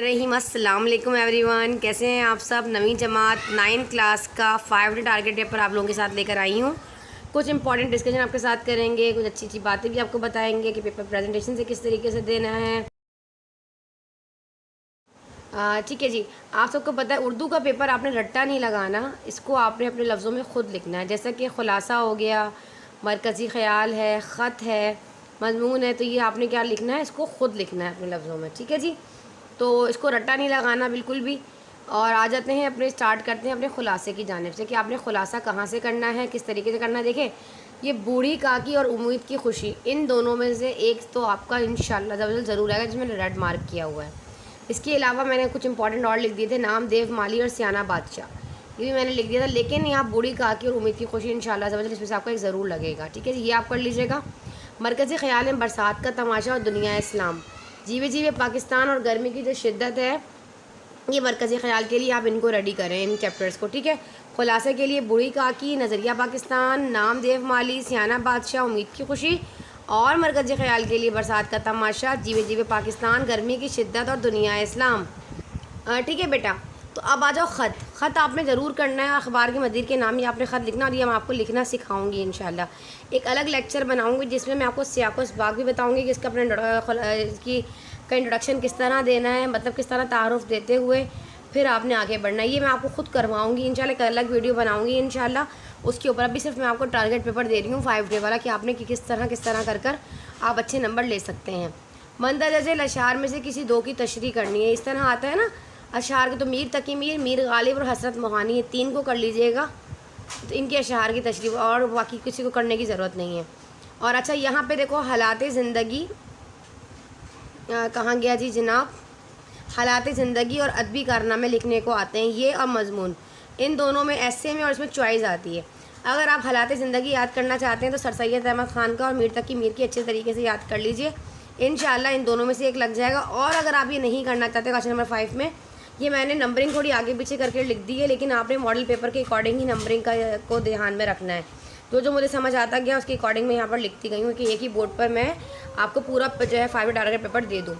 रहीम अस्सलाम वालेकुम एवरीवन। कैसे हैं आप सब। नवीं जमात 9 क्लास का 5 टारगेट पेपर आप लोगों के साथ लेकर आई हूँ। कुछ इंपॉर्टेंट डिस्कशन आपके साथ करेंगे, कुछ अच्छी अच्छी बातें भी आपको बताएंगे कि पेपर प्रेजेंटेशन से किस तरीके से देना है। ठीक है जी। आप सबको पता है उर्दू का पेपर आपने रट्टा नहीं लगाना, इसको आपने अपने लफ्ज़ों में ख़ुद लिखना है। जैसा कि ख़ुलासा हो गया, मरकज़ी ख़याल है, ख़त है, मज़मून है, तो ये आपने क्या लिखना है, इसको ख़ुद लिखना है अपने लफ्ज़ों में। ठीक है जी। तो इसको रट्टा नहीं लगाना बिल्कुल भी। और आ जाते हैं अपने स्टार्ट करते हैं अपने ख़ुलासे की जानिब से कि आपने ख़ुलासा कहाँ से करना है, किस तरीके से करना है। देखें, ये बूढ़ी काकी और उम्मीद की खुशी, इन दोनों में से एक तो आपका इंशाअल्लाह ज़रूर आएगा जिसमें रेड मार्क किया हुआ है। इसके अलावा मैंने कुछ इंपॉर्टेंट और लिख दिए थे, नाम देव माली और सियाना बादशाह, ये भी मैंने लिख दिया था। लेकिन यहाँ बूढ़ी काकी और उम्मीद की खुशी इंशाअल्लाह इसमें से आपका एक ज़रूर लगेगा। ठीक है जी, ये आप कर लीजिएगा। मरकज़ी ख़याल है, बरसात का तमाशा और दुनिया इस्लाम, जीवे जीवे पाकिस्तान और गर्मी की जो शिद्दत है, ये मरकज़ी ख़याल के लिए आप इनको रेडी करें, इन चैप्टर्स को। ठीक है। ख़ुलासे के लिए बूढ़ी काकी, नज़रिया पाकिस्तान, नाम देव माली, सियाना बादशाह, उम्मीद की खुशी, और मरकज़ी ख़याल के लिए बरसात का तमाशा, जीवे जीवे पाकिस्तान, गर्मी की शिद्दत और दुनिया इस्लाम। ठीक है बेटा। तो अब आ जाओ ख़त आपने ज़रूर करना है। अखबार के मदीर के नाम ही आपने ख़त लिखना, और ये मैं आपको लिखना सिखाऊंगी इंशाल्लाह। एक अलग लेक्चर बनाऊंगी जिसमें मैं आपको सियाक़ो इसबाक़ भी बताऊंगी कि इसका अपने इसकी का इंट्रोडक्शन किस तरह देना है, मतलब किस तरह तारुफ़ देते हुए फिर आपने आगे बढ़ना है। ये मैं आपको ख़ुद करवाऊँगी इंशाल्लाह। एक अलग वीडियो बनाऊँगी इंशाल्लाह उसके ऊपर। अभी सिर्फ मैं आपको टारगेट पेपर दे रही हूँ 5 डे वाला, कि आपने किस तरह कर आप अच्छे नंबर ले सकते हैं। मंदरज अशार में से किसी दो की तशरीह करनी है। इस तरह आता है ना अशार के, तो मीर तकी मीर, मीर गालिब और हसरत मोहानी, ये 3 को कर लीजिएगा। तो इनके अशार की तशरीह, और बाकी किसी को करने की ज़रूरत नहीं है। और अच्छा, यहाँ पे देखो हालात ज़िंदगी कहाँ गया जी जनाब। हालात ज़िंदगी और अदबी कारनामे लिखने को आते हैं ये, और मज़मून, इन दोनों में ऐसे में और इसमें चॉइस आती है। अगर आप हालात ज़िंदगी याद करना चाहते हैं तो सर सैयद अहमद ख़ान का और मीर तकी मीर की अच्छे तरीके से याद कर लीजिए, इंशाअल्लाह इन दोनों में से एक लग जाएगा। और अगर आप ये नहीं करना चाहते क्वेश्चन नंबर 5 में, ये मैंने नंबरिंग थोड़ी आगे पीछे करके लिख दी है, लेकिन आपने मॉडल पेपर के अकॉर्डिंग ही नंबरिंग को ध्यान में रखना है। जो मुझे समझ आता गया उसके अकॉर्डिंग मैं यहाँ पर लिखती गई हूँ कि एक ही बोर्ड पर मैं आपको पूरा जो है 5 टारगेट पेपर दे दूँ।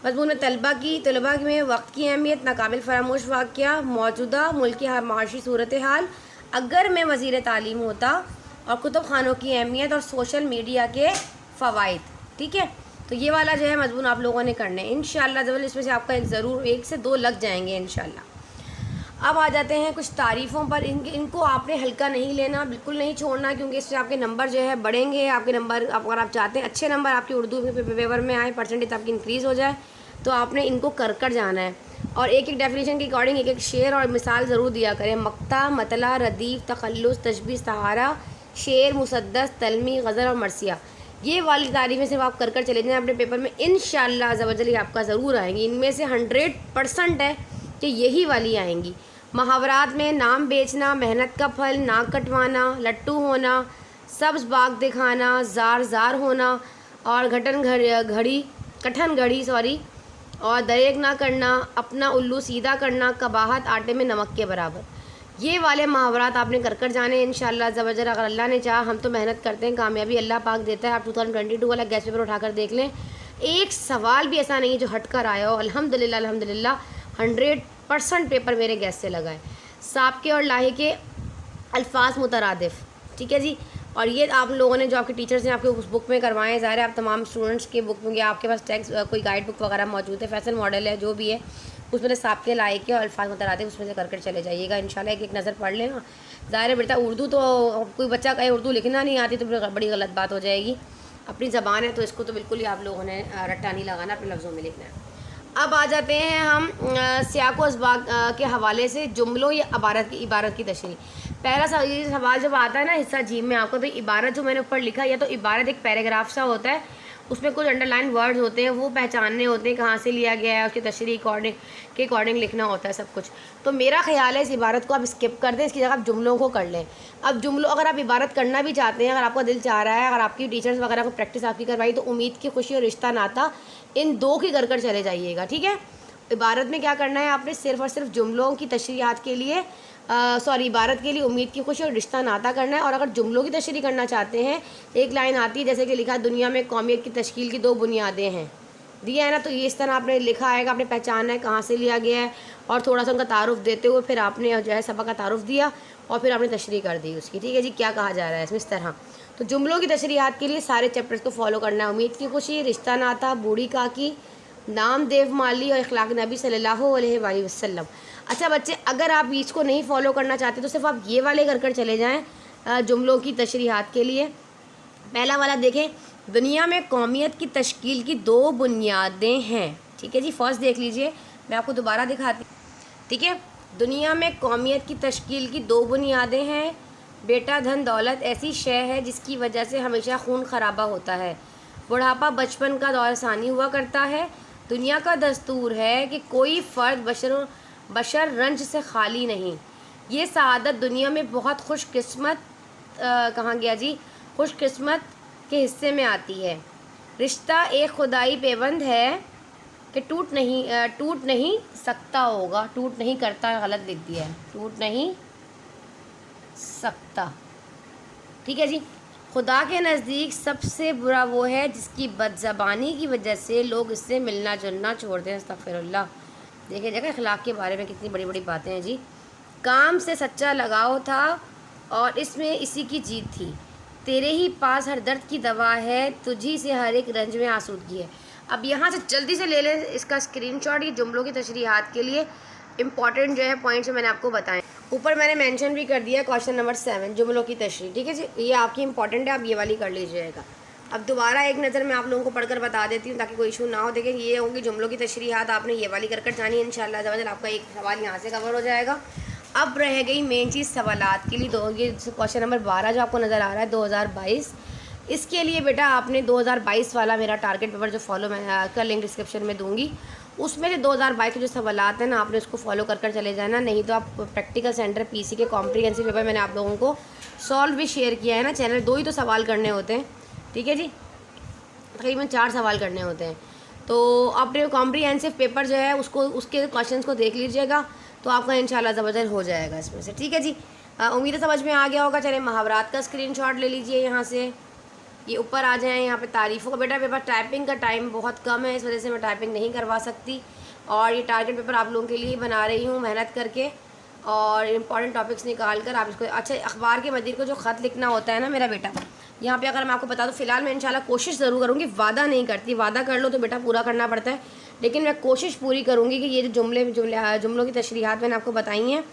मज़मून तलबा में वक्त की अहमियत, नाकाबिल फरामोश वाक़या, मौजूदा मुल्क की माशी सूरत हाल, अगर मैं वज़ीर तालीम होता, और कुतुब खानों की अहमियत और सोशल मीडिया के फ़वाइद। ठीक है। तो ये वाला जो है मज़मून आप लोगों ने करना है इंशाअल्लाह ज़रूर। इसमें से आपका एक ज़रूर 1 से 2 लग जाएंगे इंशाअल्लाह। अब आ जाते हैं कुछ तारीफ़ों पर। इनको आपने हल्का नहीं लेना, बिल्कुल नहीं छोड़ना, क्योंकि इससे आपके नंबर जो है बढ़ेंगे। आपके नंबर, अगर आप चाहते हैं अच्छे नंबर आपके उर्दू पेपर में आए, परसेंटेज आपकी इंक्रीज़ हो जाए, तो आपने इनको कर जाना है। और एक एक डेफिनेशन के अकॉर्डिंग एक शेर और मिसाल ज़रूर दिया करें। मक्ता, मतला, रदीफ़, तखल्लुस, तशबीह, सहारा, शेर, मुसद्दस, तलमी, गज़ल और मरसिया, ये वाली तारीफ़ें सिर्फ आप कर चले जाएँ अपने पेपर में, इंशाअल्लाह अज़्ज़वजल आपका ज़रूर आएंगी। इनमें से 100% है कि यही वाली आएंगी। मुहावरात में नाम बेचना, मेहनत का फल, नाक कटवाना, लट्टू होना, सब्ज़ बाग दिखाना, ज़ार होना, और कठन घड़ी और दरेक ना करना, अपना उल्लू सीधा करना, कबाहत आटे में नमक के बराबर, ये वाले मुहावरात आपने कर जाने इंशाअल्लाह ज़बरदस्त। अगर अल्लाह ने चाहा, हम तो मेहनत करते हैं, कामयाबी अल्लाह पाक देता है। आप 2022 वाला गैस पेपर उठाकर देख लें, एक सवाल भी ऐसा नहीं है जो हट कर आया हो। अल्हम्दुलिल्लाह 100% पेपर मेरे गैस से लगा है। साबके और लाहिके अल्फाज मुतरादिफ। ठीक है जी। और ये आप लोगों ने जो आपके टीचर्स ने आपके उस बुक में करवाएं, ज़ाहिर है आप तमाम स्टूडेंट्स के बुक में, या आपके पास टेक्स्ट कोई गाइड बुक वगैरह मौजूद है, फैशन मॉडल है, जो भी है, उसमें से साबके लायके और अल्फाज मुतरादिफ उसमें से कर चले जाइएगा इंशाल्लाह। एक नज़र पढ़ लेना। ज़ाहिर है बेटा, उर्दू तो कोई बच्चा कहे उर्दू लिखना नहीं आती तो बड़ी गलत बात हो जाएगी। अपनी ज़बान है तो इसको तो बिल्कुल ही आप लोगों ने रट्टा नहीं लगाना, अपने लफ्ज़ों में लिखना है। अब आ जाते हैं हम सियाक़ो इसबाक़ के हवाले से जुमलों या इबारत की तशरीह। पहला सवाल जब आता है ना हिस्सा जीम में आपको, तो इबारत जो मैंने ऊपर लिखा, या तो इबारत एक पैराग्राफ सा होता है, उसमें कुछ अंडरलाइन वर्ड्स होते हैं, वो पहचानने होते हैं कहाँ से लिया गया है, उसकी तशरीह के अकॉर्डिंग लिखना होता है सब कुछ। तो मेरा ख्याल है इस इबारत को आप स्किप कर दें, इसकी जगह आप जुमलों को कर लें। अब जुमलों, अगर आप इबारत करना भी चाहते हैं, अगर आपका दिल चाह रहा है, अगर आपकी टीचर्स वगैरह को प्रैक्टिस आपकी करवाई, तो उम्मीद की खुशी और रिश्ता नाता, इन 2 की कर चले जाइएगा। ठीक है। इबारत में क्या करना है आपने, सिर्फ़ और सिर्फ जुमलों की तशरीहात के लिए इबारत के लिए उम्मीद की खुशी और रिश्ता नाता करना है। और अगर जुमलों की तशरीह करना चाहते हैं, एक लाइन आती है जैसे कि लिखा, दुनिया में कौमियत की तश्कील की 2 बुनियादें हैं, दिया है ना, तो ये इस तरह आपने लिखा आएगा, आपने पहचानना है कहाँ से लिया गया है, और थोड़ा सा उनका तारुफ देते हुए फिर आपने जो है सबा का तारुफ दिया और फिर आपने तशरीह कर दी उसकी। ठीक है जी, क्या कहा जा रहा है इसमें इस तरह। तो जुमलों की तशरीहात के लिए सारे चैप्टर्स को फॉलो करना है। उम्मीद की खुशी, रिश्ता नाता, बूढ़ी काकी, नाम देव माली और इखलाक नबी सल्लल्लाहु अलैहि वसल्लम। अच्छा बच्चे, अगर आप इसको नहीं फॉलो करना चाहते तो सिर्फ आप ये वाले कर चले जाएँ जुमलों की तशरीहात के लिए। पहला वाला देखें, दुनिया में कौमियत की तश्कील की 2 बुनियादें हैं। ठीक है जी, फर्स्ट देख लीजिए, मैं आपको दोबारा दिखाती। ठीक है, दुनिया में कौमियत की तश्कील की 2 बुनियादें हैं। बेटा, धन दौलत ऐसी शय है जिसकी वजह से हमेशा खून खराबा होता है। बुढ़ापा बचपन का दौर सानी हुआ करता है। दुनिया का दस्तूर है कि कोई फ़र्द बशर रंज से खाली नहीं। ये सआदत दुनिया में बहुत खुशकिस्मत कहाँ गया जी, खुशकिस्मत के हिस्से में आती है। रिश्ता एक खुदाई पेबंद है कि टूट नहीं सकता होगा, टूट नहीं करता, गलत लिख दिया है, टूट नहीं सकता। ठीक है जी, खुदा के नज़दीक सबसे बुरा वो है जिसकी बदज़बानी की वजह से लोग इससे मिलना जुलना छोड़ दें। अस्तग़फ़िरुल्लाह। देखिए जगह अखलाक के बारे में कितनी बड़ी बड़ी बातें हैं जी। काम से सच्चा लगाव था और इसमें इसी की जीत थी। तेरे ही पास हर दर्द की दवा है, तुझी से हर एक रंज में आसूदगी है। अब यहाँ से जल्दी से ले लें इसका स्क्रीनशॉट। ये जुमलों की तशरीहात के लिए इंपॉर्टेंट जो है पॉइंट्स मैंने आपको बताएं। ऊपर मैंने मेंशन भी कर दिया क्वेश्चन नंबर 7 जुमलों की तशरीह। ठीक है जी, ये आपकी इंपॉर्टेंट है, आप ये वाली कर लीजिएगा। अब दोबारा एक नज़र मैं आप लोगों को पढ़कर बता देती हूँ ताकि कोई इशू ना हो। देखें, ये होंगी जुमलों की तशरीहात, आपने ये वाली कर जानी है। इंशाल्लाह आपका एक सवाल यहाँ से कवर हो जाएगा। अब रह गई मेन चीज़ सवालात के लिए। ये क्वेश्चन नंबर 12 जो आपको नज़र आ रहा है 2022, इसके लिए बेटा आपने 2022 वाला मेरा टारगेट पेपर जो फॉलो मैं का लिंक डिस्क्रिप्शन में दूंगी, उसमें से 2022 के जो सवालात हैं ना आपने उसको फॉलो कर चले जाना। नहीं तो आप प्रैक्टिकल सेंटर पीसी के कॉम्प्रिहेंसिव पेपर मैंने आप लोगों को सॉल्व भी शेयर किया है ना चैनल। 2 ही तो सवाल करने होते हैं। ठीक है जी, तकरीबन 4 सवाल करने होते हैं। तो अपने कॉम्प्रिहेंसिव पेपर जो है उसको उसके क्वेश्चन को देख लीजिएगा, तो आपका इंशाल्लाह ज़बरदस्त हो जाएगा इसमें से। ठीक है जी, उम्मीद है समझ में आ गया होगा। चले मुहावरात का स्क्रीनशॉट ले लीजिए, यहाँ से ये ऊपर आ जाएँ। यहाँ पे तारीफ़ों का बेटा पेपर टाइपिंग का टाइम बहुत कम है, इस वजह से मैं टाइपिंग नहीं करवा सकती, और ये टारगेट पेपर आप लोगों के लिए बना रही हूँ मेहनत करके और इम्पॉर्टेंट टॉपिक्स निकाल कर आप इसको। अच्छा, अखबार के मदीर को जो ख़त लिखना होता है ना मेरा बेटा, यहाँ पे अगर मैं आपको बता दूँ, फ़िलहाल मैं इंशाल्लाह कोशिश ज़रूर करूँगी, वादा नहीं करती, वादा कर लो तो बेटा पूरा करना पड़ता है, लेकिन मैं कोशिश पूरी करूँगी कि ये जो जुमलों की तशरीहात मैंने आपको बताई हैं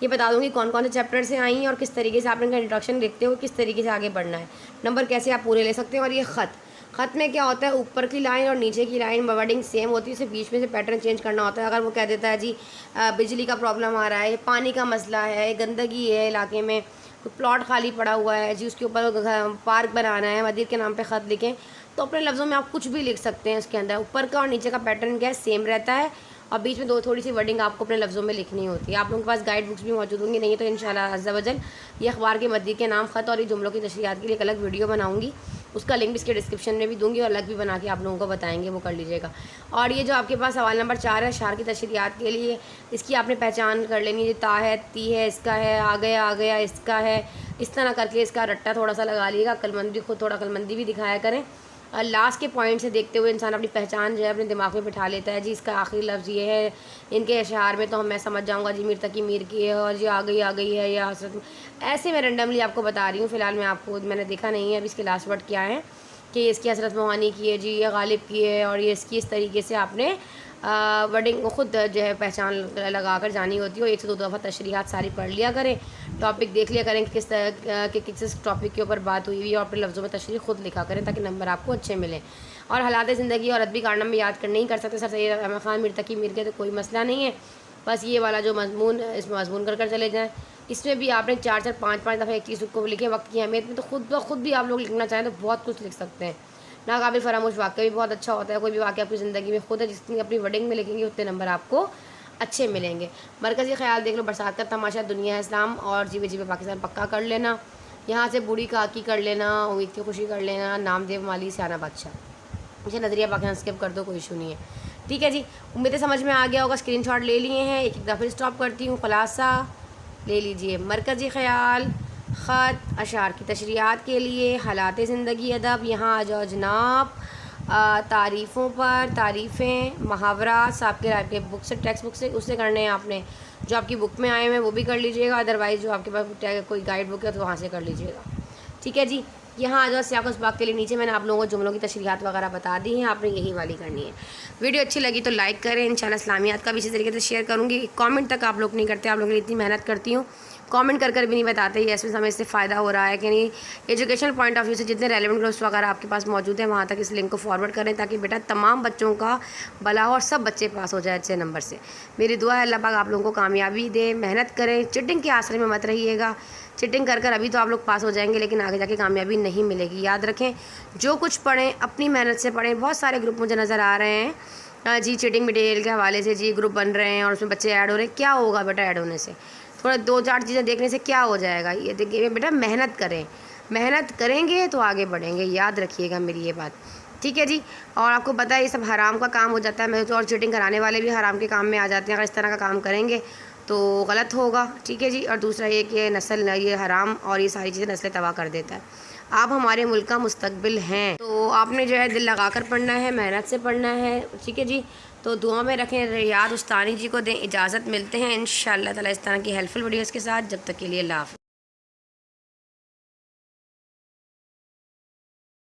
ये बता दूँगी कौन कौन से चैप्टर से आई हैं और किस तरीके से आप इनका इंट्रोडक्शन देखते हो, किस तरीके से आगे बढ़ना है, नंबर कैसे आप पूरे ले सकते हैं। और ये ख़त में क्या होता है, ऊपर की लाइन और नीचे की लाइन वर्डिंग सेम होती है, सिर्फ बीच में से पैटर्न चेंज करना होता है। अगर वो कह देता है जी बिजली का प्रॉब्लम आ रहा है, पानी का मसला है, गंदगी है इलाके में, तो प्लॉट खाली पड़ा हुआ है जी, उसके ऊपर पार्क बनाना है, मदीर के नाम पे ख़त लिखें, तो अपने लफ्ज़ों में आप कुछ भी लिख सकते हैं। इसके अंदर ऊपर का और नीचे का पैटर्न क्या है, सेम रहता है, और बीच में थोड़ी सी वर्डिंग आपको अपने लफ्ज़ों में लिखनी होती है। आप लोगों के पास गाइड बुक्स भी मौजूद होंगी, नहीं तो इंशाल्लाह अज़्ज़ा वजल ये अखबार के मदीर के नाम ख़त और ये जुमलों की तशरीहात के लिए एक अलग वीडियो बनाऊँगी, उसका लिंक भी इसके डिस्क्रिप्शन में भी दूंगी और अलग भी बना के आप लोगों को बताएंगे, वो कर लीजिएगा। और ये जो आपके पास सवाल नंबर 4 है शार की तशरीहात के लिए, इसकी आपने पहचान कर लेनी है, ता है, ती है, इसका है, आ गया इसका है, इस तरह करके इसका रट्टा थोड़ा सा लगा लीजिएगा। अक्लमंदी खुद थोड़ा अक्लमंदी भी दिखाया करें। लास्ट के पॉइंट से देखते हुए इंसान अपनी पहचान जो है अपने दिमाग में बिठा लेता है जी, इसका आखिरी लफ्ज़ ये है, इनके अशआर में तो मैं समझ जाऊंगा जी मीर तकी मीर की है, और जी आ गई है या हसरत। ऐसे मैं रैंडमली आपको बता रही हूँ, फ़िलहाल मैंने देखा नहीं है अभी इसके लास्ट वर्ड क्या है, कि इसकी हसरत मोहानी की है जी, ये गालिब की है, और ये इसकी इस तरीके से आपने वर्डिंग को खुद जो है पहचान लगा कर जानी होती है। 1 से 2 दफ़ा तशरीहात सारी पढ़ लिया करें, टॉपिक देख लिया करें कि किस तरह के किस टॉपिक के ऊपर बात हुई है, और अपने लफ्ज़ों में तशरीह खुद लिखा करें ताकि नंबर आपको अच्छे मिलें। और हालात ज़िंदगी और अदबी कारनामे याद कर नहीं कर सकते सर सैयद अहमद ख़ान मीर तकी मीर के, तो कोई मसला नहीं है, बस ये वाला जो मजमून इसमें मजमून कर चले जाएँ। इसमें भी आपने 4-4, 5-5 दफ़ा एक चीज़ को लिखें वक्त की अहमियत में, तो खुद भी आप लोग लिखना चाहें तो बहुत कुछ लिख सकते हैं। नाकाबिल फरामोश वाक़या भी बहुत अच्छा होता है, कोई भी वाक़या आपकी ज़िंदगी में खुद है, जितनी अपनी वर्डिंग में लिखेंगे उतने नंबर आपको अच्छे मिलेंगे। मरकज़ी ख्याल देख लो, बरसात का तमाशा, दुनिया इस्लाम और जीवे पाकिस्तान पक्का कर लेना, यहाँ से बूढ़ी काकी कर लेना, उम्मीद की खुशी कर लेना, नामदेव माली, सियाना बादशाह, मुझे नज़रिया पाकिस्तान स्किप कर दो, कोई इशू नहीं है। ठीक है जी, उम्मीद समझ में आ गया होगा। स्क्रीनशॉट ले लिए हैं, एक दफ़ा स्टॉप करती हूँ, खुलासा ले लीजिए। मरकज़ी ख्याल, ख़त, अशार की तशरीहात के लिए, हालात ज़िंदगी, अदब, यहाँ आ जाओ जनाब, तारीफ़ों पर तारीफ़ें, मुहावरा आपके बुक से, टेक्स्ट बुक से उससे करने हैं आपने। जो आपकी बुक में आए हुए हैं वो भी कर लीजिएगा, अदरवाइज़ जो आपके पास कोई गाइड बुक है तो वहाँ से कर लीजिएगा। ठीक है जी। यहाँ आ जाओ सियाक़ उस बात के लिए नीचे मैंने आप लोगों को जुमलों की तशरीहात वगैरह बता दी हैं, आपने यही वाली करनी है। वीडियो अच्छी लगी तो लाइक करें, इंशाल्लाह इस्लामियात का भी इसी तरीके से शेयर करूँगी। कमेंट तक आप लोग नहीं करते, आप लोगों के लिए इतनी मेहनत करती हूँ, कमेंट कर भी नहीं बताते ये इसमें हमें इससे फ़ायदा हो रहा है कि नहीं। एजुकेशनल पॉइंट ऑफ व्यू से जितने रेलेवेंट ग्रुप्स वगैरह आपके पास मौजूद हैं वहाँ तक इस लिंक को फॉरवर्ड करें, ताकि बेटा तमाम बच्चों का भला हो और सब बच्चे पास हो जाए अच्छे नंबर से। मेरी दुआ है अल्लाह पाक आप लोगों को कामयाबी दे। मेहनत करें, चिटिंग के आसरे में मत रहिएगा। चिटिंग कर अभी तो आप लोग पास हो जाएंगे, लेकिन आगे जाके कामयाबी नहीं मिलेगी। याद रखें, जो कुछ पढ़ें अपनी मेहनत से पढ़ें। बहुत सारे ग्रुप मुझे नज़र आ रहे हैं जी चिटिंग मटेरियल के हवाले से, जी ग्रुप बन रहे हैं और उसमें बच्चे ऐड हो रहे हैं। क्या होगा बेटा ऐड होने से? थोड़ा 2-4 चीज़ें देखने से क्या हो जाएगा? ये देखिए बेटा, मेहनत करें, मेहनत करेंगे तो आगे बढ़ेंगे। याद रखिएगा मेरी ये बात, ठीक है जी। और आपको पता है ये सब हराम का काम हो जाता है। मैं तो और चीटिंग कराने वाले भी हराम के काम में आ जाते हैं। अगर इस तरह का काम करेंगे तो गलत होगा, ठीक है जी। और दूसरा ये कि नस्ल, ये हराम और ये सारी चीज़ें नस्लें तबाह कर देता है। आप हमारे मुल्क का मुस्तकबिल हैं, तो आपने जो है दिल लगा कर पढ़ना है, मेहनत से पढ़ना है, ठीक है जी। तो दुआ में रखें, रियाद उस्तानी जी को दें इजाज़त। मिलते हैं इंशाअल्लाह ताला इस तरह की हेल्पफुल वीडियोज़ के साथ। जब तक के लिए अल्लाह हाफ़िज़।